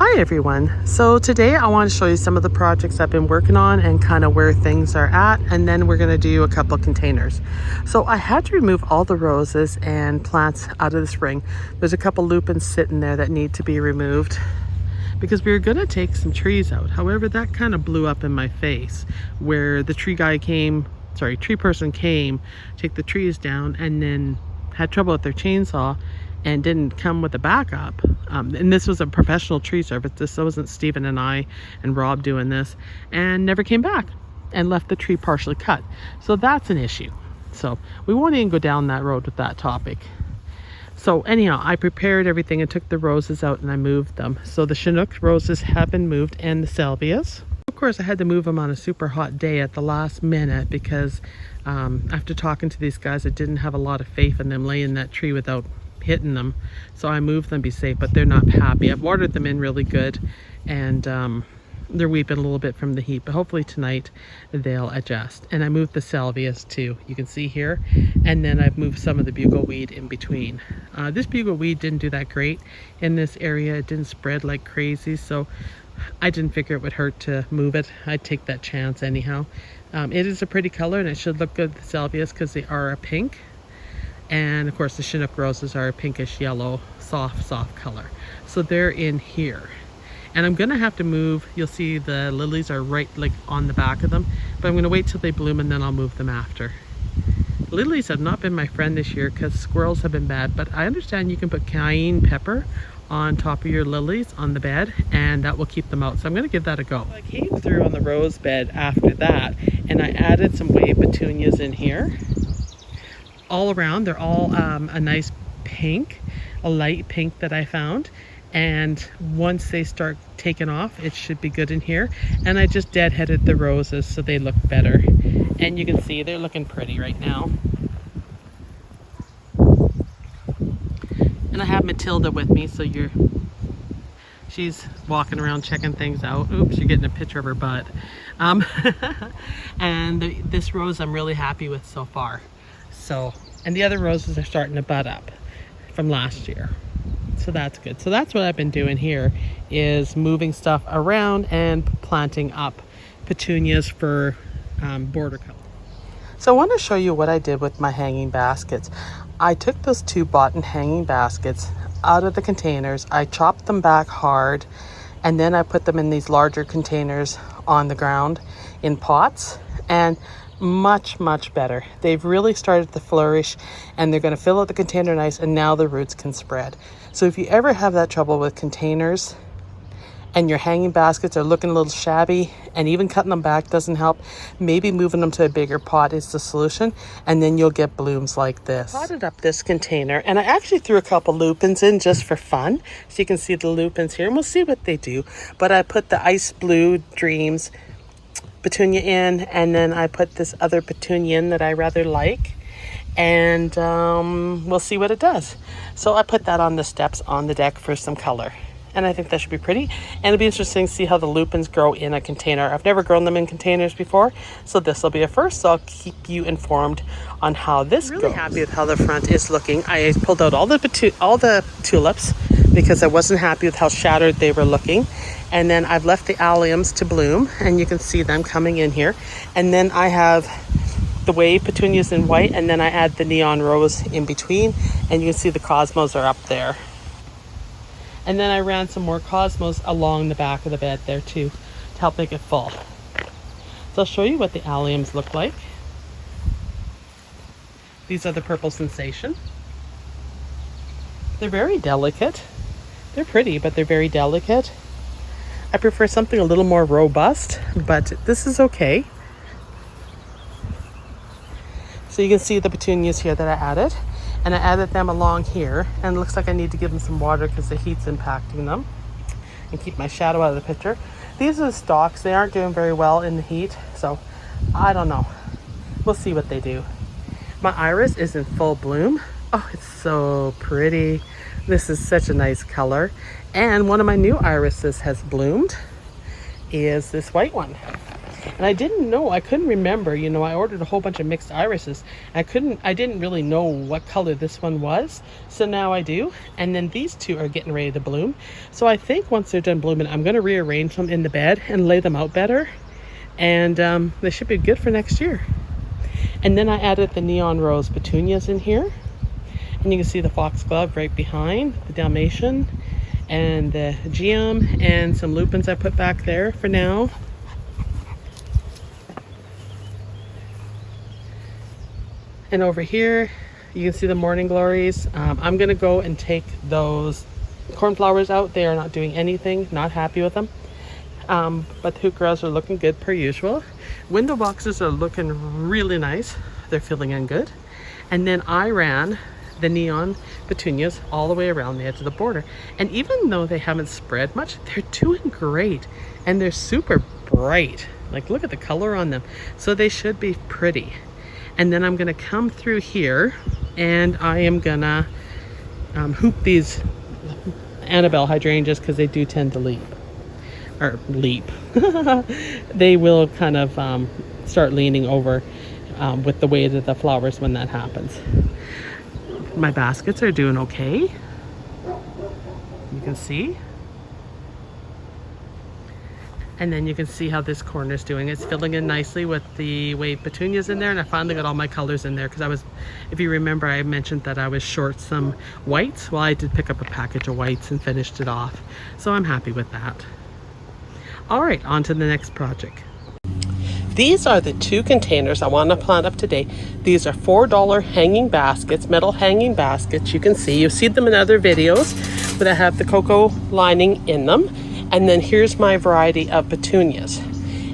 Hi everyone. So today I want to show you some of the projects I've been working on and kind of where things are at, and then we're going to do a couple of containers. So I had to remove all the roses and plants out of this ring. There's a couple lupins sitting there that need to be removed because we were going to take some trees out. However, that kind of blew up in my face where the tree person came, take the trees down, and then had trouble with their chainsaw and didn't come with a backup. And this was a professional tree service. This wasn't Stephen and I and Rob doing this, and never came back and left the tree partially cut. So that's an issue. So we won't even go down that road with that topic. So anyhow, I prepared everything and took the roses out and I moved them. So the Chinook roses have been moved and the salvias. Of course, I had to move them on a super hot day at the last minute because after talking to these guys, I didn't have a lot of faith in them laying in that tree without hitting them. So I moved them to be safe, but they're not happy. I've watered them in really good, and they're weeping a little bit from the heat, but hopefully tonight they'll adjust. And I moved the salvias too, you can see here, and then I've moved some of the bugleweed in between. This bugleweed didn't do that great in this area. It didn't spread like crazy, so I didn't figure it would hurt to move it. I'd take that chance anyhow. It is a pretty color and it should look good, the salvias, because they are a pink. And of course the Chinook roses are a pinkish yellow, soft color. So they're in here. And I'm gonna have to move, you'll see the lilies are right like on the back of them, but I'm gonna wait till they bloom and then I'll move them after. Lilies have not been my friend this year because squirrels have been bad, but I understand you can put cayenne pepper on top of your lilies on the bed and that will keep them out. So I'm gonna give that a go. I came through on the rose bed after that and I added some wave petunias in here. All around, they're all a nice pink, a light pink that I found, and once they start taking off it should be good in here. And I just deadheaded the roses so they look better, and you can see they're looking pretty right now. And I have Matilda with me, so she's walking around checking things out. Oops, you're getting a picture of her butt. And this rose I'm really happy with so far. So, and the other roses are starting to bud up from last year. So that's good. So that's what I've been doing here, is moving stuff around and planting up petunias for border color. So I want to show you what I did with my hanging baskets. I took those two boughten hanging baskets out of the containers. I chopped them back hard, and then I put them in these larger containers on the ground in pots, and much better. They've really started to flourish and they're going to fill out the container nice, and now the roots can spread. So if you ever have that trouble with containers and your hanging baskets are looking a little shabby and even cutting them back doesn't help, maybe moving them to a bigger pot is the solution, and then you'll get blooms like this. I potted up this container and I actually threw a couple lupins in just for fun, so you can see the lupins here, and we'll see what they do. But I put the ice blue dreams petunia in, and then I put this other petunia in that I rather like, and we'll see what it does. So I put that on the steps on the deck for some color, and I think that should be pretty. And it'll be interesting to see how the lupins grow in a container. I've never grown them in containers before, so this will be a first, so I'll keep you informed on how this goes. I'm really happy with how the front is looking. I pulled out all the tulips because I wasn't happy with how shattered they were looking. And then I've left the alliums to bloom, and you can see them coming in here. And then I have the wave petunias in white, and then I add the neon rose in between, and you can see the cosmos are up there. And then I ran some more cosmos along the back of the bed there too, to help make it full. So I'll show you what the alliums look like. These are the purple sensation. They're very delicate. They're pretty, but they're very delicate. I prefer something a little more robust, but this is okay. So you can see the petunias here that I added, and I added them along here, and it looks like I need to give them some water because the heat's impacting them, and keep my shadow out of the picture. These are the stalks. They aren't doing very well in the heat, so I don't know. We'll see what they do. My iris is in full bloom. Oh, it's so pretty. This is such a nice color. And one of my new irises has bloomed, is this white one. And I didn't know, I couldn't remember, you know, I ordered a whole bunch of mixed irises. I didn't really know what color this one was. So now I do. And then these two are getting ready to bloom. So I think once they're done blooming, I'm going to rearrange them in the bed and lay them out better. And they should be good for next year. And then I added the neon rose petunias in here. And you can see the foxglove right behind, the Dalmatian, and the geum, and some lupins I put back there for now. And over here, you can see the morning glories. I'm gonna go and take those cornflowers out. They are not doing anything, not happy with them. But the heucheras are looking good per usual. Window boxes are looking really nice. They're filling in good. And then I ran the neon petunias all the way around the edge of the border. And even though they haven't spread much, they're doing great. And they're super bright. Like, look at the color on them. So they should be pretty. And then I'm gonna come through here and I am gonna hoop these Annabelle hydrangeas because they do tend to leap. They will kind of start leaning over with the weight of the flowers when that happens. My baskets are doing okay. You can see. And then you can see how this corner is doing. It's filling in nicely with the wave petunias in there, and I finally got all my colors in there because if you remember, I mentioned that I was short some whites. Well, I did pick up a package of whites and finished it off. So I'm happy with that. All right, on to the next project. These are the two containers I want to plant up today. These are $4 hanging baskets, metal hanging baskets. You can see, you've seen them in other videos, but I have the cocoa lining in them. And then here's my variety of petunias.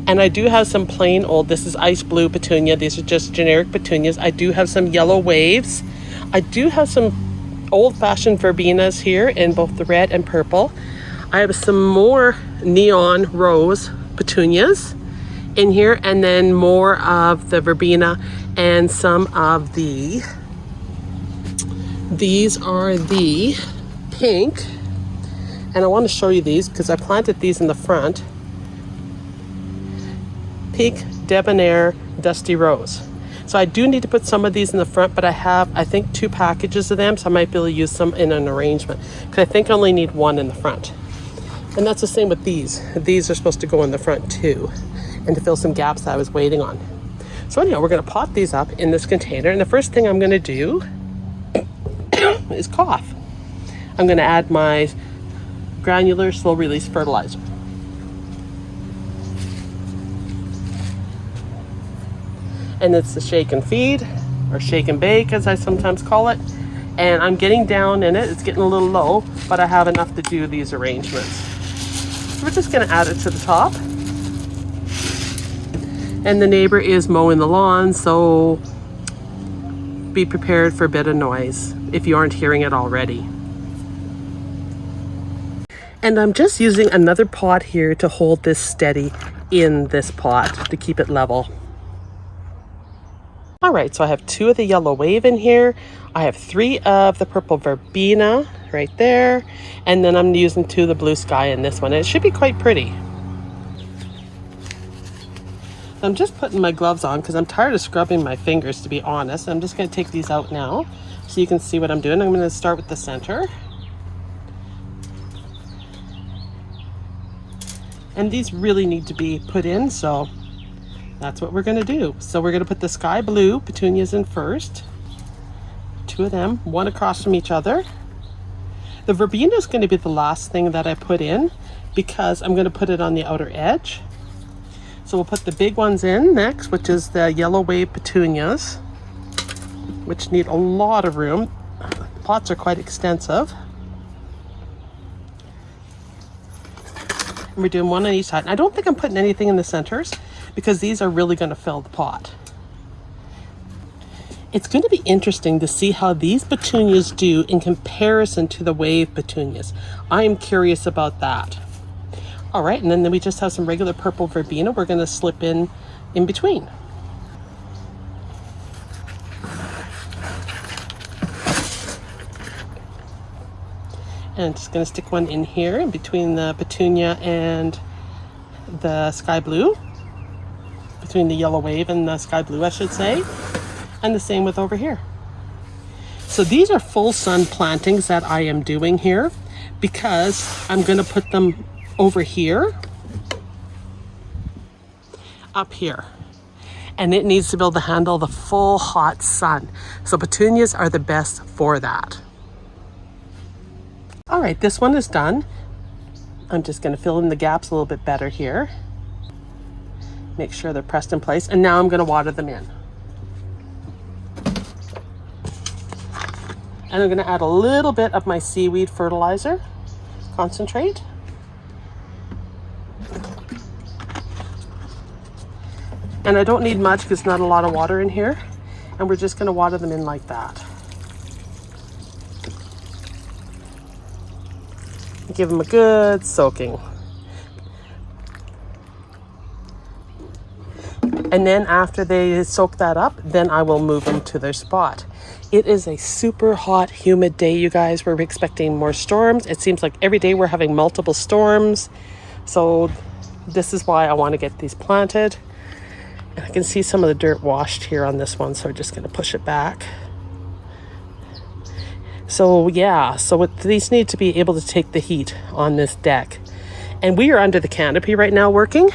And I do have some plain old, this is ice blue petunia. These are just generic petunias. I do have some yellow waves. I do have some old-fashioned verbenas here in both the red and purple. I have some more neon rose petunias in here, and then more of the verbena and some of these are the pink. And I want to show you these because I planted these in the front. Pink Debonair Dusty Rose. So I do need to put some of these in the front, but I have, I think, 2 packages of them, so I might be able to use some in an arrangement because I think I only need 1 in the front. And that's the same with these. These are supposed to go in the front too, and to fill some gaps that I was waiting on. So anyhow, we're going to pot these up in this container, and the first thing I'm going to do is cough. I'm going to add my granular slow release fertilizer. And it's the shake and feed, or shake and bake as I sometimes call it. And I'm getting down in it, it's getting a little low, but I have enough to do these arrangements. So we're just gonna add it to the top. And the neighbor is mowing the lawn, so be prepared for a bit of noise if you aren't hearing it already. And I'm just using another pot here to hold this steady in this pot to keep it level. All right, so I have 2 of the yellow wave in here. I have 3 of the purple verbena right there. And then I'm using 2 of the blue sky in this one. It should be quite pretty. I'm just putting my gloves on because I'm tired of scrubbing my fingers, to be honest. I'm just gonna take these out now so you can see what I'm doing. I'm gonna start with the center. And these really need to be put in, so that's what we're gonna do. So we're gonna put the sky blue petunias in first. 2 of them, 1 across from each other. The verbena is gonna be the last thing that I put in because I'm gonna put it on the outer edge. So we'll put the big ones in next, which is the yellow wave petunias, which need a lot of room. The pots are quite extensive. And we're doing 1 on each side. And I don't think I'm putting anything in the centers because these are really going to fill the pot. It's going to be interesting to see how these petunias do in comparison to the wave petunias. I am curious about that. All right, and then we just have some regular purple verbena we're going to slip in between. And I'm just going to stick 1 in here in between the petunia and the sky blue. between the yellow wave and the sky blue, I should say. And the same with over here. So these are full sun plantings that I am doing here because I'm going to put them over here, up here. And it needs to be able to handle the full hot sun. So petunias are the best for that. All right, this one is done. I'm just going to fill in the gaps a little bit better here. Make sure they're pressed in place. And now I'm going to water them in. And I'm going to add a little bit of my seaweed fertilizer concentrate. And I don't need much because not a lot of water in here. And we're just going to water them in like that. Give them a good soaking. And then after they soak that up, then I will move them to their spot. It is a super hot, humid day, you guys. We're expecting more storms. It seems like every day we're having multiple storms. So this is why I want to get these planted. And I can see some of the dirt washed here on this one, so we're just going to push it back. So yeah, so these need to be able to take the heat on this deck. And we are under the canopy right now working.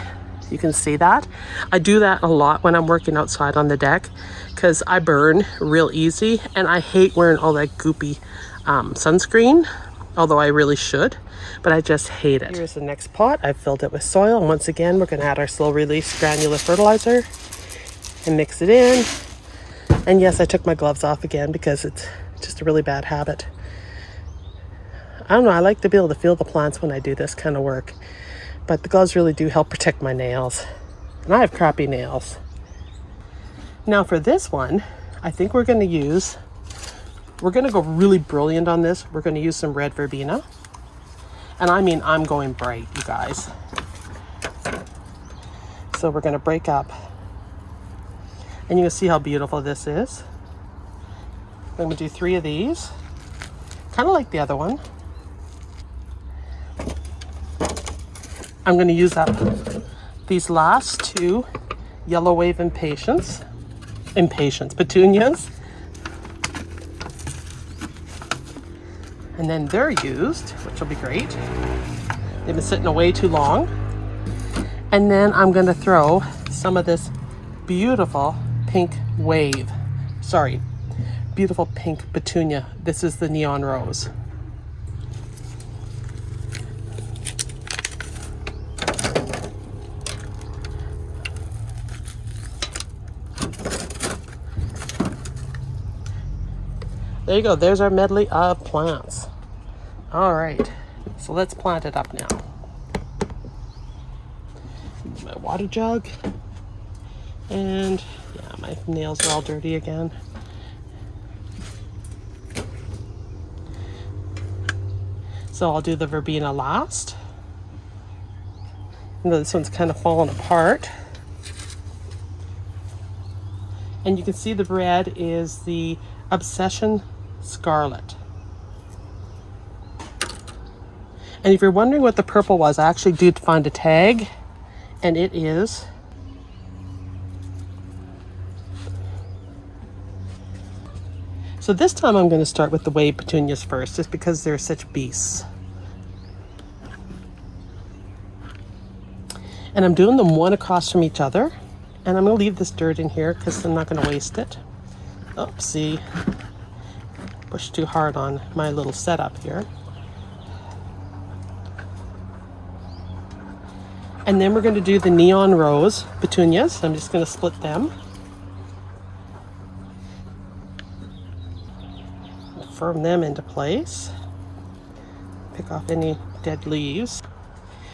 You can see that. I do that a lot when I'm working outside on the deck because I burn real easy and I hate wearing all that goopy sunscreen, although I really should, but I just hate it. Here's the next pot. I've filled it with soil, and once again, we're going to add our slow release granular fertilizer and mix it in. And yes, I took my gloves off again because it's just a really bad habit. I don't know, I like to be able to feel the plants when I do this kind of work, but the gloves really do help protect my nails. And I have crappy nails. Now for this one, I think we're going to go really brilliant on this. We're going to use some red verbena. And I mean, I'm going bright, you guys. So we're going to break up. And you can see how beautiful this is. I'm going to do 3 of these. Kind of like the other one. I'm going to use up these last 2 yellow wave petunias. And then they're used, which will be great. They've been sitting away too long. And then I'm going to throw some of this beautiful pink beautiful pink petunia. This is the neon rose. There you go. There's our medley of plants. All right. So let's plant it up now. My water jug. And yeah, my nails are all dirty again. So I'll do the verbena last. You know, this one's kind of falling apart. And you can see the red is the Obsession Scarlet. And if you're wondering what the purple was, I actually did find a tag, and it is so this time I'm going to start with the wave petunias first, just because they're such beasts. And I'm doing them one across from each other, and I'm going to leave this dirt in here because I'm not going to waste it. Oopsie. Pushed too hard on my little setup here. And then we're going to do the neon rose petunias. I'm just going to split them. Firm them into place. Pick off any dead leaves.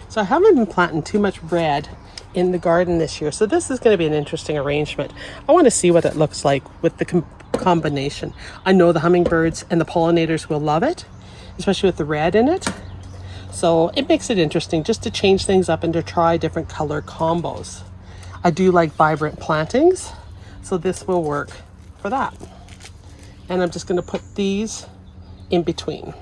So I haven't been planting too much red in the garden this year, so this is going to be an interesting arrangement. I want to see what it looks like with the combination. I know the hummingbirds and the pollinators will love it, especially with the red in it. So it makes it interesting just to change things up and to try different color combos. I do like vibrant plantings, so this will work for that. And I'm just going to put these in between.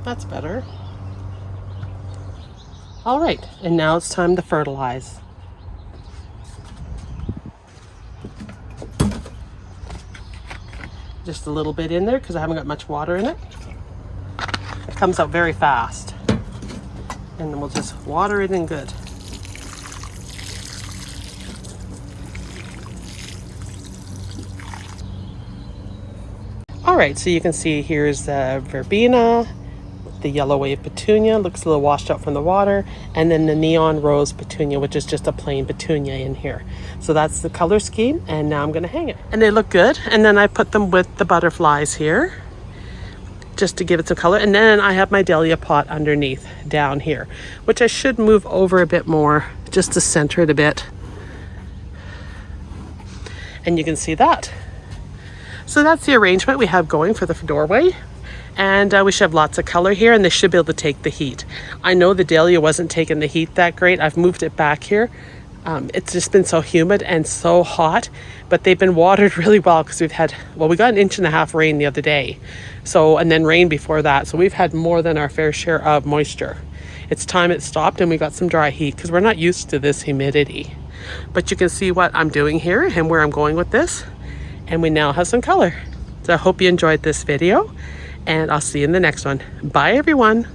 That's better. All right, and now it's time to fertilize. Just a little bit in there because I haven't got much water in it. It comes out very fast. And then we'll just water it in good. All right, so you can see here's the verbena, the yellow wave petunia, looks a little washed out from the water, and then the neon rose petunia, which is just a plain petunia in here. So that's the color scheme, and now I'm gonna hang it. And they look good, and then I put them with the butterflies here, just to give it some color. And then I have my dahlia pot underneath down here, which I should move over a bit more, just to center it a bit. And you can see that. So that's the arrangement we have going for the doorway. And we should have lots of color here, and they should be able to take the heat. I know the dahlia wasn't taking the heat that great. I've moved it back here. It's just been so humid and so hot, but they've been watered really well because we got 1.5 inches rain the other day. So, and then rain before that. So we've had more than our fair share of moisture. It's time it stopped and we got some dry heat because we're not used to this humidity. But you can see what I'm doing here and where I'm going with this. And we now have some color. So I hope you enjoyed this video, and I'll see you in the next one. Bye everyone.